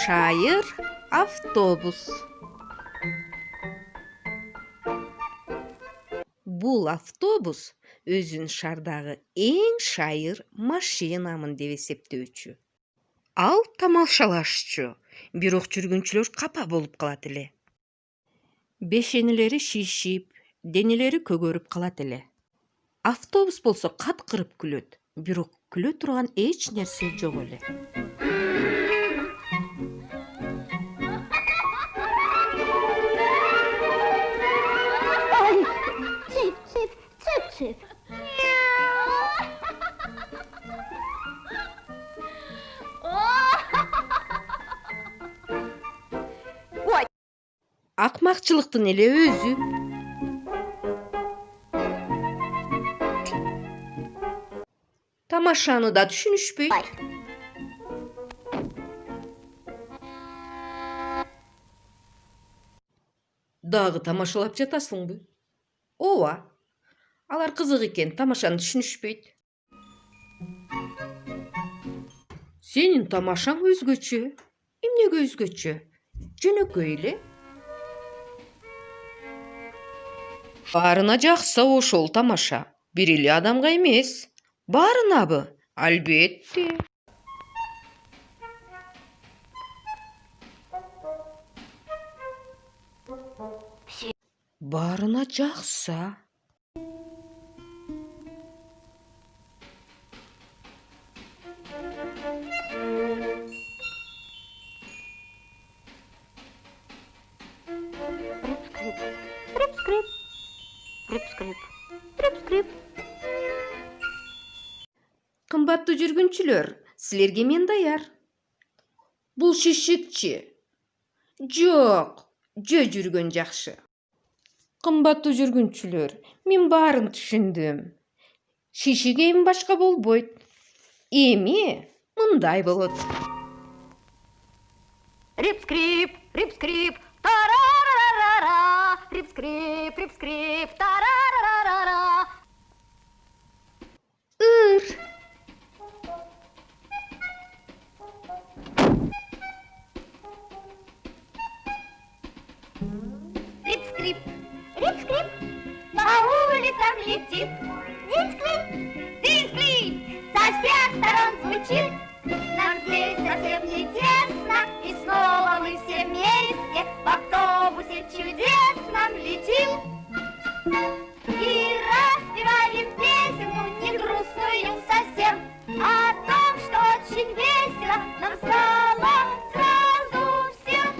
Шайыр автобус. Бул автобус өзүн шаардагы эң шайыр машинамын деп эсептөөчү. Ал тамашалашчу, бирок жүргүнчүлөр капа болуп калат эле. Бешенелери шишип, денелери көгөрүп калат эле. Автобус болсо каткырып күлөт, бирок күлө турган эч нерсе жок эле. Цып-цып. Ой, Акмакчылыктын эле өзү. Тамашаны да түшүнүшпөйт. Дагы тамашалап жатасыңбы? Ооба. Алар кызык экен, тамашаны түшүнүшпөйт. Сенин тамашаң өзгөчө. Эмнеге өзгөчө? Жөнөкөй эле. Баарына жакса ошол тамаша. Бир эле адамга эмес. Баарынабы? Албетте. Баарына жакса. Рып-скрип. Рып-скрип. Рып-скрип. Кымбаттуу жүргүнчүлөр, силерге мен даяр. Бул шишикчи. Жок, жөө жүргөн жакшы. Кымбаттуу жүргүнчүлөр, мен баарын түшүндүм. Шишик эми башка болбойт. Эми мындай болот. Рып-скрип. Рып-скрип. Тарарарара. Рып-скрип. Рып-скрип. Тарарарара. Ыр. Рып-скрип. Рып-скрип. По улицам летит. Динь-склип. Динь-склип. Со всех сторон звучит. Нам здесь совсем не тесно. И снова мы все вместе в автобусе чудесном летим. И распеваем песенку не грустную совсем, а о том, что очень весело нам стало сразу всем.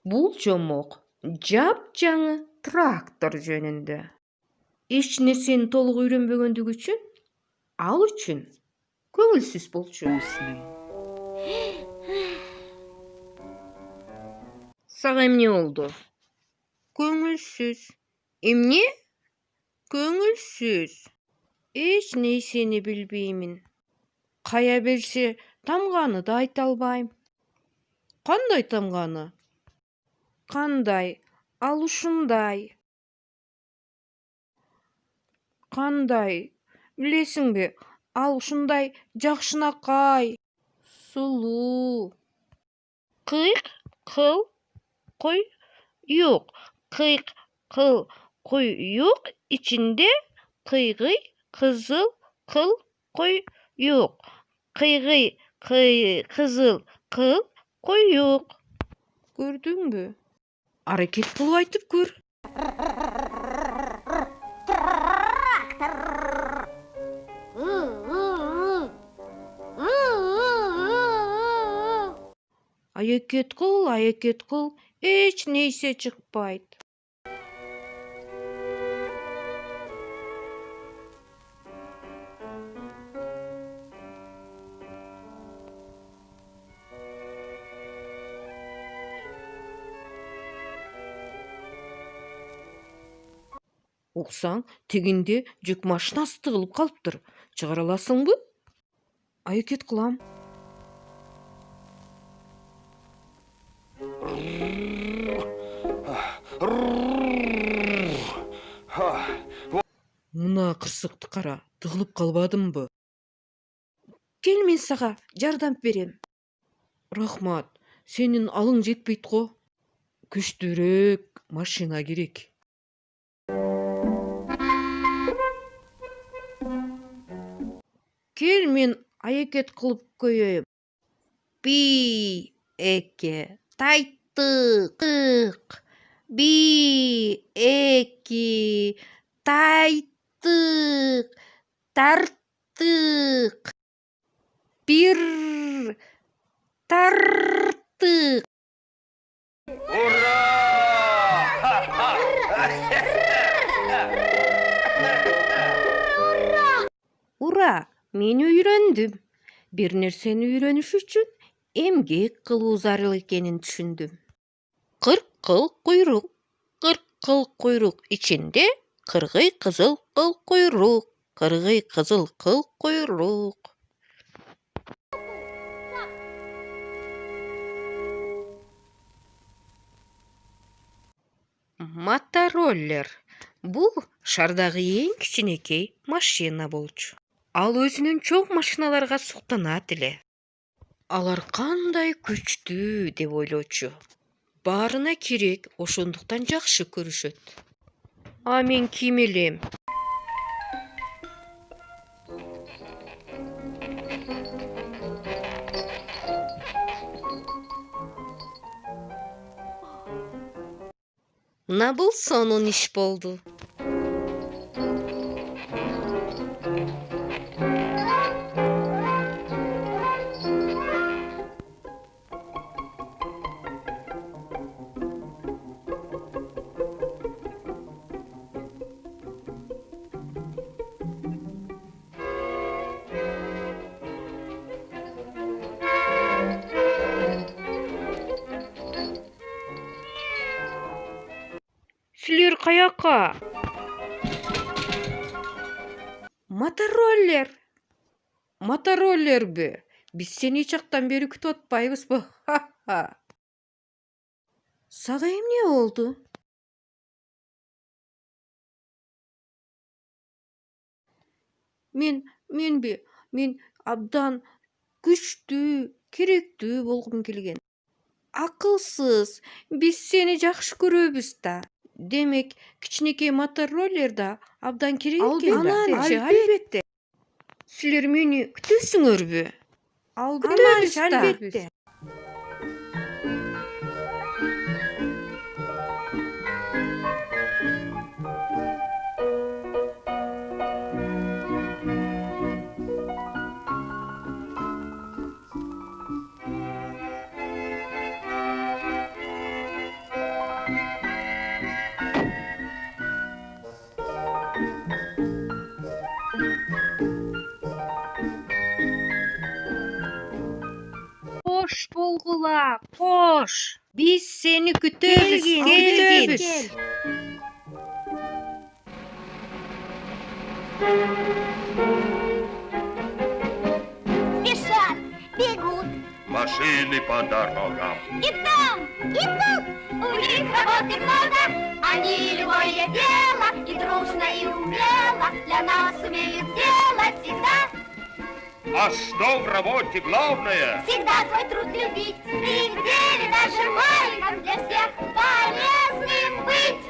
Бул жомок жап-жаңы трактор жөнүндө. Эч нерсени толук үйрөнбөгөндүгү үчүн, ал үчүн көңүлсүз болчу. Сага эмне болду? Көңүлсүз. Эмне? Көңүлсүз. Эч нерсени билбеймин. Кая берсе тамганы да айта албайм. Кандай тамганы? Кандай? Ал ушундай. Кандай? Билесиңби, ал ушундай жакшынакай, сулуу. Кыйк кыл куюк. Кыйк кыл куюк ичинде кыйгый кызыл кыл куюк. Кыйгый кызыл кыл куюк. Көрдүңбү? Аракет кылып айтып көр. Аракет кыл, эч нерсе чыкпайт. Уксаң, тегинде жүк машинасы тыгылып калыптыр. Чыгара аласыңбы? Аракет кылам. Мына кара, тыгылып калбадымбы? Кел, мен сага жардам берем. Рахмат, сенин алың жетпейт го. Күчтүүрөөк машина керек. Кел, мен аракет кылып коеюн. Би, эки, тайттык. Би, эки, тайттык. Тарттык. Бир, тарттык. Ура! Мен үйрөндүм. Бир нерсени үйрөнүш үчүн эмгек кылуу зарыл экенин түшүндүм. 40 кыл куйрук, 40 кыл куйрук ичинде кыргый кызыл кыл куйрук, кыргый кызыл кыл куйрук. Мотороллер. Бул шардагы эң кичинекей машина болчу. Ал өзүнүн чоң машиналарга суктанат эле. Алар кандай күчтүү деп ойлочу. Баарына керек, ошондуктан жакшы көрүшөт. А мен ким элем? Мына бул сонун иш болду. Силер каяка? Мотороллер. Мотороллерби? Биз сени эч жактан бери күтүп атпайбызбы? Сага эмне болду? Мен абдан күчтүү, керектүү болгум келген. Акылсыз, биз сени жакшы көрөбүз да. Демек, кичинекей мотороллер да абдан керек экен да. Албетте. Силер мени күтөсүңөрбү? Күтөбүз, албетте. Кош болгула, кош. Биз сени күтөбүз, келгин. Спешат, бегут, Машины по дорогам. и там, и тут. У них работы много, они любое дело и дружно, и умело для нас умеют сделать всегда. А что в работе главное? Всегда свой труд любить,